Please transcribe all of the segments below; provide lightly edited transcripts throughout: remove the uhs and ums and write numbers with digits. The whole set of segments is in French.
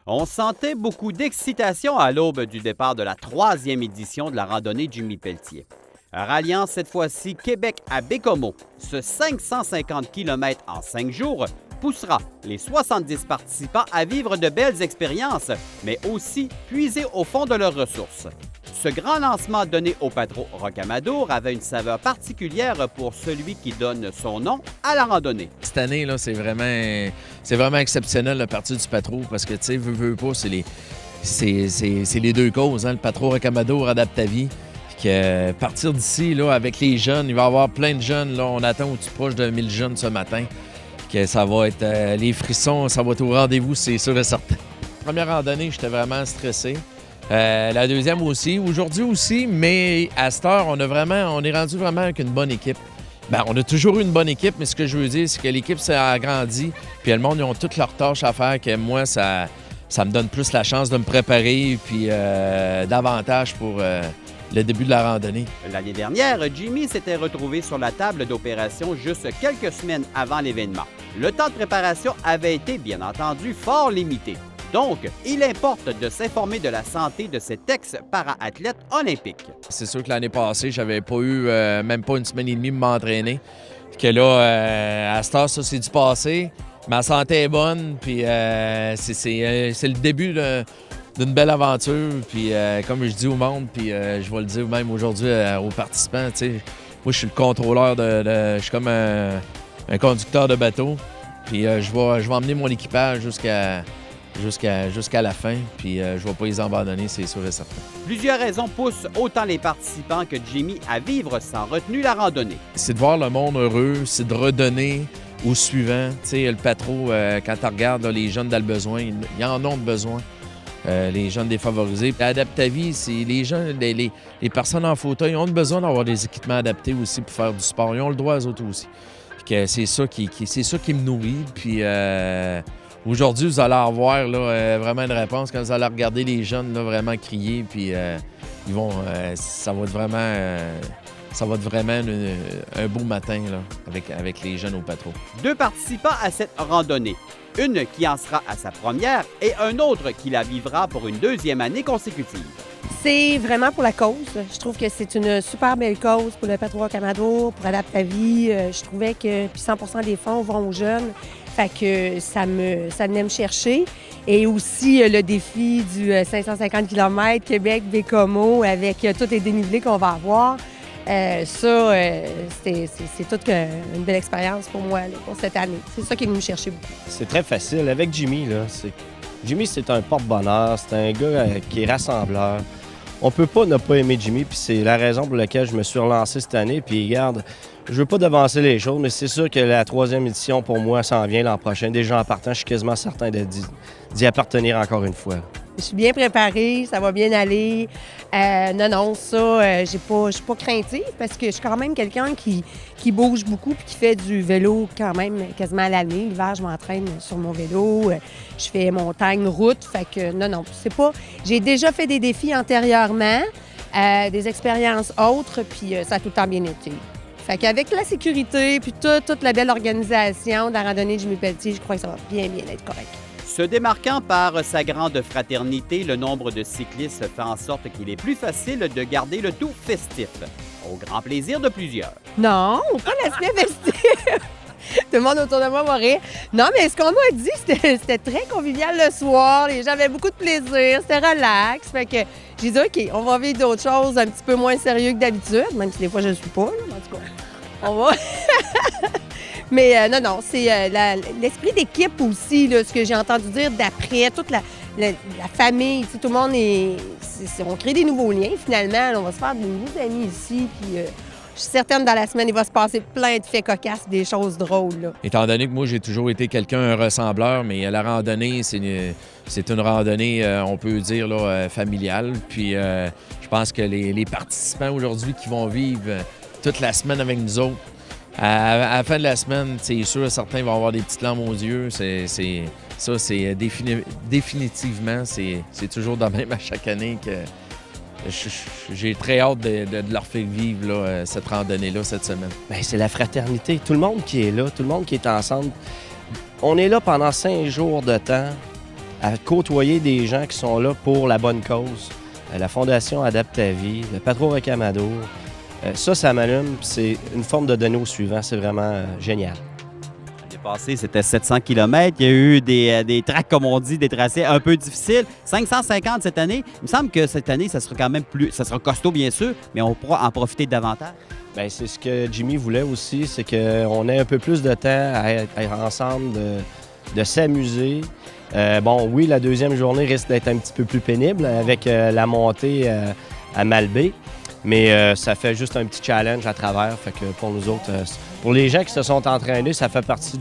On sentait beaucoup d'excitation à l'aube du départ de la troisième édition de la randonnée Jimmy Pelletier. Ralliant cette fois-ci Québec à Bécomo, ce 550 km en 5 jours poussera les 70 participants à vivre de belles expériences, mais aussi puiser au fond de leurs ressources. Ce grand lancement donné au Patro Rocamadour avait une saveur particulière pour celui qui donne son nom à la randonnée. Cette année, là, c'est vraiment exceptionnel le parti du Patro parce que, tu sais, veux pas, c'est les deux causes, hein, le Patro Rocamadour adapte ta vie. Que partir d'ici, là, avec les jeunes, il va y avoir plein de jeunes. Là, on attend au-dessus proche de 1000 jeunes ce matin. Que ça va être les frissons, ça va être au rendez-vous, c'est sûr et certain. Première randonnée, j'étais vraiment stressé. La deuxième aussi, aujourd'hui aussi, mais à cette heure, on est rendu vraiment avec une bonne équipe. Bien, on a toujours eu une bonne équipe, mais ce que je veux dire, c'est que l'équipe s'est agrandie, puis le monde, ils ont toutes leurs tâches à faire, que moi, ça me donne plus la chance de me préparer, puis davantage pour le début de la randonnée. L'année dernière, Jimmy s'était retrouvé sur la table d'opération juste quelques semaines avant l'événement. Le temps de préparation avait été, bien entendu, fort limité. Donc, il importe de s'informer de la santé de cet ex-para-athlète olympique. C'est sûr que l'année passée, j'avais pas eu même pas une semaine et demie pour m'entraîner. Que là, à cette heure, ça, c'est du passé. Ma santé est bonne, puis c'est le début d'une belle aventure. Puis comme je dis au monde, puis je vais le dire même aujourd'hui aux participants, tu sais, moi, je suis le contrôleur je suis comme un conducteur de bateau. Puis je vais emmener mon équipage jusqu'à la fin, puis je ne vais pas les abandonner, c'est sûr et certain. Plusieurs raisons poussent autant les participants que Jimmy à vivre sans retenue la randonnée. C'est de voir le monde heureux, c'est de redonner au suivant. Tu sais, le Patro, quand tu regardes là, les jeunes dans le besoin, ils en ont besoin. Les jeunes défavorisés. Adapte ta vie, c'est les gens, les personnes en fauteuil ont besoin d'avoir des équipements adaptés aussi pour faire du sport. Ils ont le droit aux autres aussi. Puis c'est ça qui me nourrit. Puis aujourd'hui, vous allez avoir là, vraiment une réponse quand vous allez regarder les jeunes là, vraiment crier. Puis ils vont, ça va être vraiment un beau matin là, avec les jeunes au Patro. 2 participants à cette randonnée. Une qui en sera à sa première et un autre qui la vivra pour une deuxième année consécutive. C'est vraiment pour la cause. Je trouve que c'est une super belle cause pour le Patro Rocamadour, pour Adapte ta vie. Je trouvais que puis 100% des fonds vont aux jeunes. Fait que ça venait me chercher. Et aussi le défi du 550 km Québec-Bécomo avec tous les dénivelés qu'on va avoir. C'est toute une belle expérience pour moi là, pour cette année. C'est ça qui est venu me chercher beaucoup. C'est très facile. Avec Jimmy, là, Jimmy, c'est un porte-bonheur. C'est un gars qui est rassembleur. On peut pas ne pas aimer Jimmy, puis c'est la raison pour laquelle je me suis relancé cette année. Puis regarde, je veux pas devancer les choses, mais c'est sûr que la troisième édition, pour moi, s'en vient l'an prochain. Déjà en partant, je suis quasiment certain d'y appartenir encore une fois. Je suis bien préparée, ça va bien aller. Je suis pas craintive parce que je suis quand même quelqu'un qui bouge beaucoup puis qui fait du vélo quand même quasiment à l'année. L'hiver, je m'entraîne sur mon vélo, je fais montagne, route. Fait que c'est pas... J'ai déjà fait des défis antérieurement, des expériences autres, puis ça a tout le temps bien été. Fait qu'avec la sécurité puis toute la belle organisation de la randonnée Jimmy Pelletier, je crois que ça va bien être correct. Se démarquant par sa grande fraternité, le nombre de cyclistes fait en sorte qu'il est plus facile de garder le tout festif, au grand plaisir de plusieurs. Non, pas l'aspect festif. Tout le monde autour de moi va rire. Non, mais ce qu'on m'a dit, c'était très convivial le soir. Les gens avaient beaucoup de plaisir, c'était relax. Fait que j'ai dit, OK, on va vivre d'autres choses un petit peu moins sérieux que d'habitude, même si des fois je ne le suis pas. Là, en tout cas, on va... Mais c'est l'esprit d'équipe aussi, là, ce que j'ai entendu dire d'après, toute la famille, tout le monde on crée des nouveaux liens finalement, là, on va se faire de nouveaux amis ici, puis je suis certaine dans la semaine, il va se passer plein de faits cocasses, des choses drôles. Là. Étant donné que moi, j'ai toujours été un ressembleur, mais la randonnée, c'est une randonnée, on peut dire, là, familiale. Puis je pense que les participants aujourd'hui qui vont vivre toute la semaine avec nous autres, à la fin de la semaine, c'est sûr, certains vont avoir des petites larmes aux yeux. Définitivement, c'est toujours de même à chaque année que j'ai très hâte de leur faire vivre là, cette randonnée-là cette semaine. Bien, c'est la fraternité. Tout le monde qui est là, tout le monde qui est ensemble. On est là pendant 5 jours de temps à côtoyer des gens qui sont là pour la bonne cause. La Fondation Adapte ta vie, le Patro Rocamadour. Ça m'allume. C'est une forme de donner au suivant. C'est vraiment génial. L'année passée, c'était 700 km. Il y a eu des tracks, comme on dit, des tracés un peu difficiles. 550 cette année. Il me semble que cette année, ça sera quand même ça sera costaud, bien sûr, mais on pourra en profiter davantage. Bien, c'est ce que Jimmy voulait aussi, c'est qu'on ait un peu plus de temps à être ensemble, de s'amuser. Bon, oui, la deuxième journée risque d'être un petit peu plus pénible avec la montée à Malbaie, mais ça fait juste un petit challenge à travers. Fait que pour nous autres, pour les gens qui se sont entraînés, ça fait partie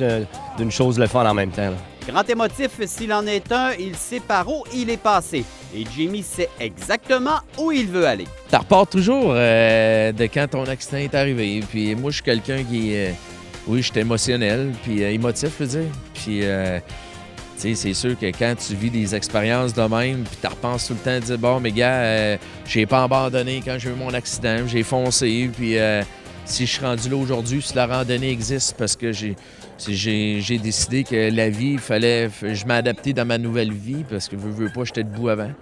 d'une chose le fun en même temps, là. Grand émotif, s'il en est un, il sait par où il est passé. Et Jimmy sait exactement où il veut aller. Ça repart toujours de quand ton accident est arrivé. Puis moi, je suis quelqu'un qui... oui, je suis émotionnel, puis émotif, je veux dire. Puis, tu sais, c'est sûr que quand tu vis des expériences de même, puis tu repenses tout le temps, dire bon, mais gars, j'ai pas abandonné quand j'ai eu mon accident, j'ai foncé, puis si je suis rendu là aujourd'hui, si la randonnée existe, parce que j'ai décidé que la vie, je m'adaptais dans ma nouvelle vie, parce que veux pas, j'étais debout avant.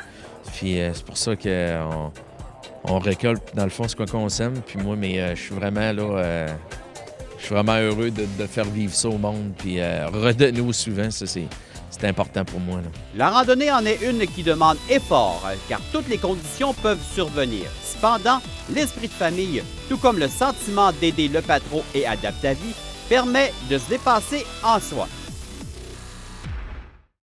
Puis c'est pour ça qu'on récolte, dans le fond, c'est quoi qu'on sème. Puis moi, mais je suis vraiment là, je suis vraiment heureux de faire vivre ça au monde, puis redonner au suivant, ça c'est important pour moi, là. La randonnée en est une qui demande effort, car toutes les conditions peuvent survenir. Cependant, l'esprit de famille, tout comme le sentiment d'aider le patron et Adapte ta vie, permet de se dépasser en soi.